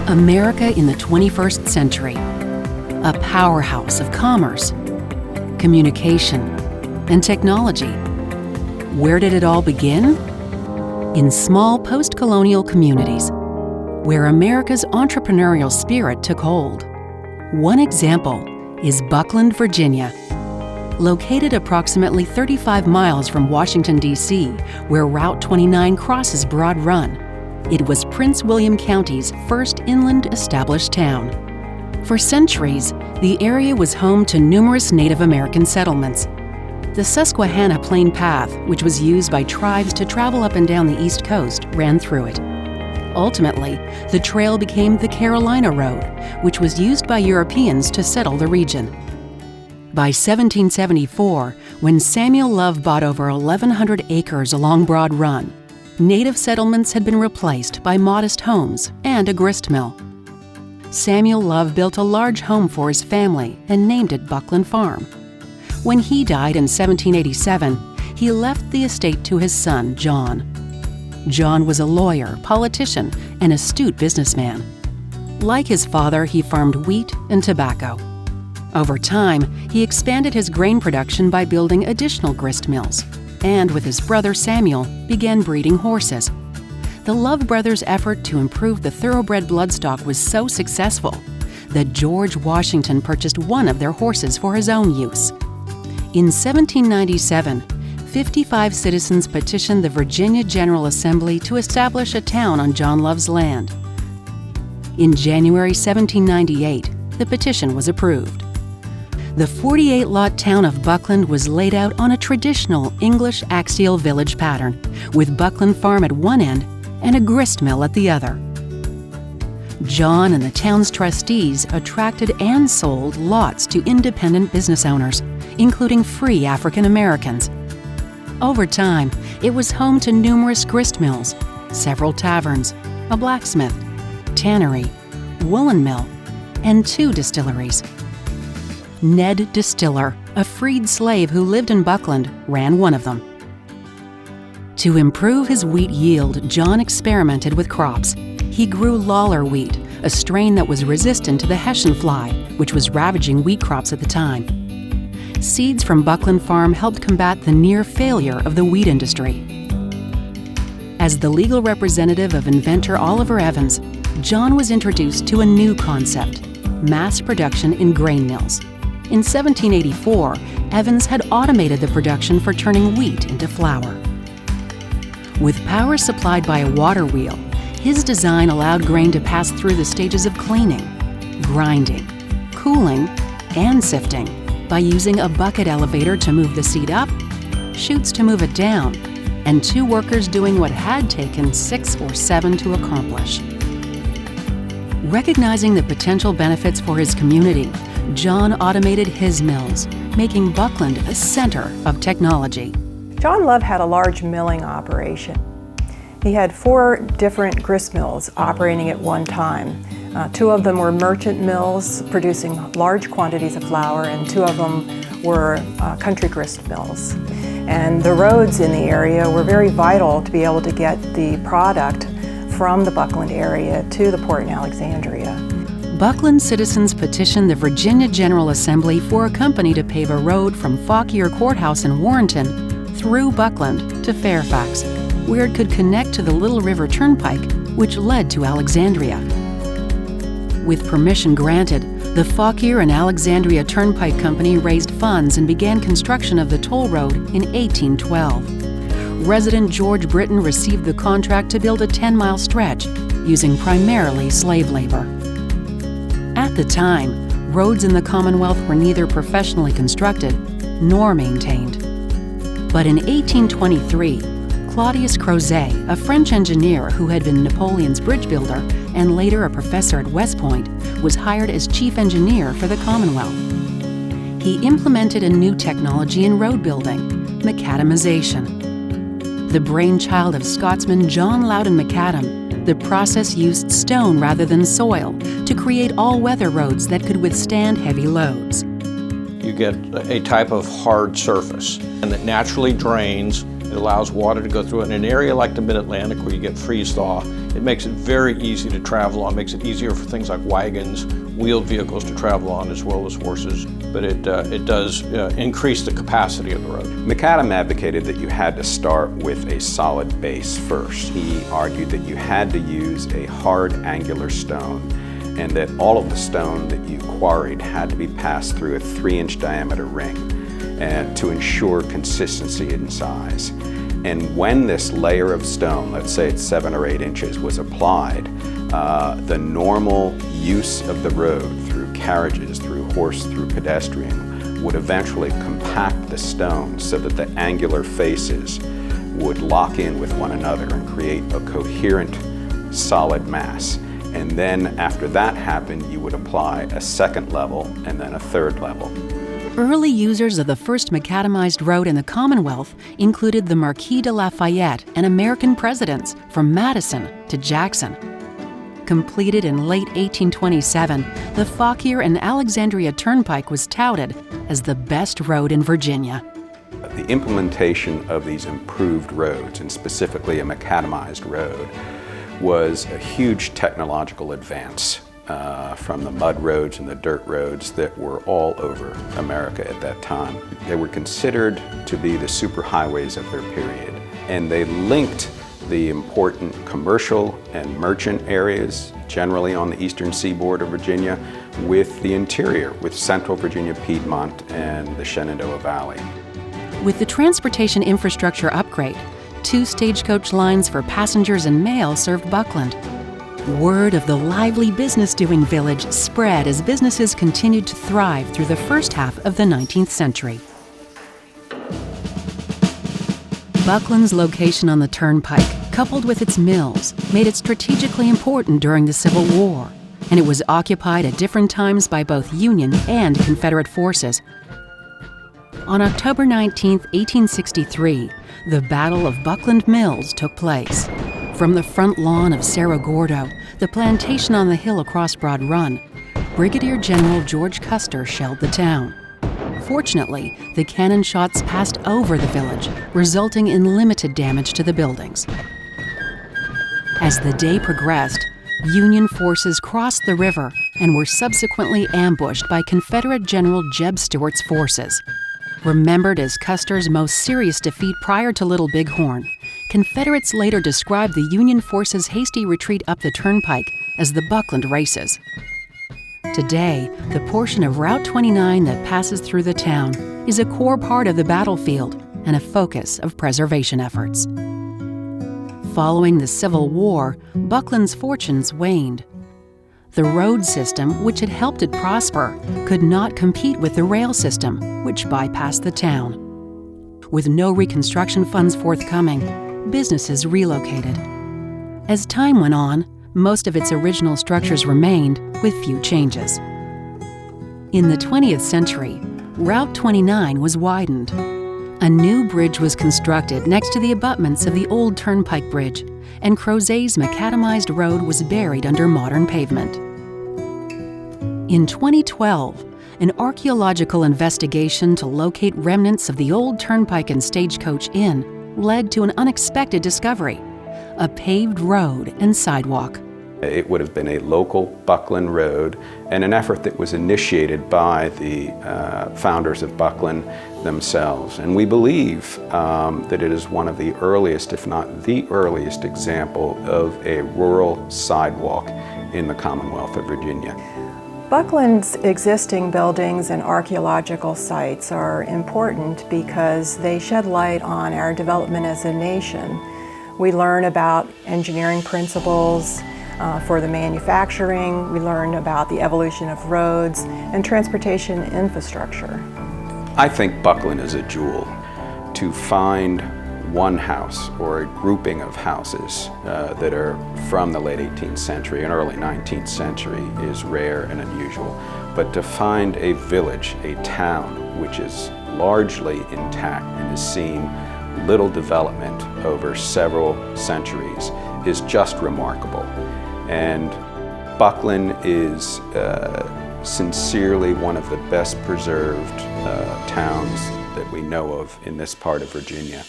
America in the 21st century, a powerhouse of commerce, communication, and technology. Where did it all begin? In small post-colonial communities, where America's entrepreneurial spirit took hold. One example is Buckland, Virginia. Located approximately 35 miles from Washington, D.C., where Route 29 crosses Broad Run, it was Prince William County's first inland established town. For centuries, the area was home to numerous Native American settlements. The Susquehanna Plain Path, which was used by tribes to travel up and down the East Coast, ran through it. Ultimately, the trail became the Carolina Road, which was used by Europeans to settle the region. By 1774, when Samuel Love bought over 1,100 acres along Broad Run, native settlements had been replaced by modest homes and a grist mill. Samuel Love built a large home for his family and named it Buckland Farm. When he died in 1787, he left the estate to his son, John. John was a lawyer, politician, and astute businessman. Like his father, he farmed wheat and tobacco. Over time, he expanded his grain production by building additional grist mills, and with his brother Samuel, began breeding horses. The Love brothers' effort to improve the thoroughbred bloodstock was so successful that George Washington purchased one of their horses for his own use. In 1797, 55 citizens petitioned the Virginia General Assembly to establish a town on John Love's land. In January 1798, the petition was approved. The 48-lot town of Buckland was laid out on a traditional English axial village pattern, with Buckland Farm at one end and a grist mill at the other. John and the town's trustees attracted and sold lots to independent business owners, including free African Americans. Over time, it was home to numerous grist mills, several taverns, a blacksmith, tannery, woolen mill, and 2 distilleries. Ned Distiller, a freed slave who lived in Buckland, ran one of them. To improve his wheat yield, John experimented with crops. He grew Lawler wheat, a strain that was resistant to the Hessian fly, which was ravaging wheat crops at the time. Seeds from Buckland Farm helped combat the near failure of the wheat industry. As the legal representative of inventor Oliver Evans, John was introduced to a new concept: mass production in grain mills. In 1784, Evans had automated the production for turning wheat into flour. With power supplied by a water wheel, his design allowed grain to pass through the stages of cleaning, grinding, cooling, and sifting by using a bucket elevator to move the seed up, chutes to move it down, and 2 workers doing what had taken 6 or 7 to accomplish. Recognizing the potential benefits for his community, John automated his mills, making Buckland a center of technology. John Love had a large milling operation. He had 4 different grist mills operating at one time. 2 of them were merchant mills producing large quantities of flour, and 2 of them were country grist mills. And the roads in the area were very vital to be able to get the product from the Buckland area to the port in Alexandria. Buckland citizens petitioned the Virginia General Assembly for a company to pave a road from Fauquier Courthouse in Warrenton through Buckland to Fairfax, where it could connect to the Little River Turnpike, which led to Alexandria. With permission granted, the Fauquier and Alexandria Turnpike Company raised funds and began construction of the toll road in 1812. Resident George Britton received the contract to build a 10-mile stretch, using primarily slave labor. At the time, roads in the Commonwealth were neither professionally constructed nor maintained. But in 1823, Claudius Crozet, a French engineer who had been Napoleon's bridge builder and later a professor at West Point, was hired as chief engineer for the Commonwealth. He implemented a new technology in road building: macadamization. The brainchild of Scotsman John Loudon Macadam, the process used stone rather than soil to create all-weather roads that could withstand heavy loads. You get a type of hard surface, and that naturally drains It allows water to go through it. In an area like the Mid-Atlantic where you get freeze-thaw, it makes it very easy to travel on. It makes it easier for things like wagons, wheeled vehicles to travel on, as well as horses. But it does increase the capacity of the road. McAdam advocated that you had to start with a solid base first. He argued that you had to use a hard angular stone, and that all of the stone that you quarried had to be passed through a 3-inch diameter ring to ensure consistency in size. And when this layer of stone, let's say it's 7 or 8 inches, was applied, the normal use of the road through carriages, through horse, through pedestrian, would eventually compact the stone so that the angular faces would lock in with one another and create a coherent, solid mass. And then after that happened, you would apply a second level and then a third level. Early users of the first macadamized road in the Commonwealth included the Marquis de Lafayette and American presidents from Madison to Jackson. Completed in late 1827, the Fauquier and Alexandria Turnpike was touted as the best road in Virginia. The implementation of these improved roads, and specifically a macadamized road, was a huge technological advance from the mud roads and the dirt roads that were all over America at that time. They were considered to be the superhighways of their period, and they linked the important commercial and merchant areas, generally on the eastern seaboard of Virginia, with the interior, with central Virginia, Piedmont, and the Shenandoah Valley. With the transportation infrastructure upgrade, 2 stagecoach lines for passengers and mail served Buckland. Word of the lively business-doing village spread as businesses continued to thrive through the first half of the 19th century. Buckland's location on the turnpike, coupled with its mills, made it strategically important during the Civil War, and it was occupied at different times by both Union and Confederate forces. On October 19, 1863, the Battle of Buckland Mills took place. From the front lawn of Cerro Gordo, the plantation on the hill across Broad Run, Brigadier General George Custer shelled the town. Fortunately, the cannon shots passed over the village, resulting in limited damage to the buildings. As the day progressed, Union forces crossed the river and were subsequently ambushed by Confederate General Jeb Stuart's forces. Remembered as Custer's most serious defeat prior to Little Bighorn, Confederates later described the Union forces' hasty retreat up the turnpike as the Buckland Races. Today, the portion of Route 29 that passes through the town is a core part of the battlefield and a focus of preservation efforts. Following the Civil War, Buckland's fortunes waned. The road system, which had helped it prosper, could not compete with the rail system, which bypassed the town. With no reconstruction funds forthcoming, businesses relocated. As time went on, most of its original structures remained, with few changes. In the 20th century, Route 29 was widened. A new bridge was constructed next to the abutments of the old Turnpike Bridge, and Crozet's macadamized road was buried under modern pavement. In 2012, an archaeological investigation to locate remnants of the old Turnpike and Stagecoach Inn led to an unexpected discovery: a paved road and sidewalk. It would have been a local Buckland road, and an effort that was initiated by the founders of Buckland themselves. And we believe that it is one of the earliest, if not the earliest, example of a rural sidewalk in the Commonwealth of Virginia. Buckland's existing buildings and archaeological sites are important because they shed light on our development as a nation. We learn about engineering principles for the manufacturing, we learn about the evolution of roads and transportation infrastructure. I think Buckland is a jewel. To find one house or a grouping of houses that are from the late 18th century and early 19th century is rare and unusual. But to find a village, a town, which is largely intact and has seen little development over several centuries is just remarkable. And Buckland is sincerely one of the best preserved towns that we know of in this part of Virginia.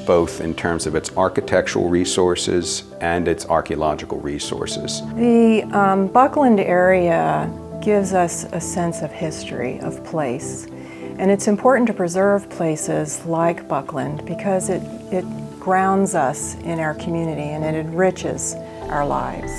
both in terms of its architectural resources and its archaeological resources. The Buckland area gives us a sense of history, of place. And it's important to preserve places like Buckland because it grounds us in our community and it enriches our lives.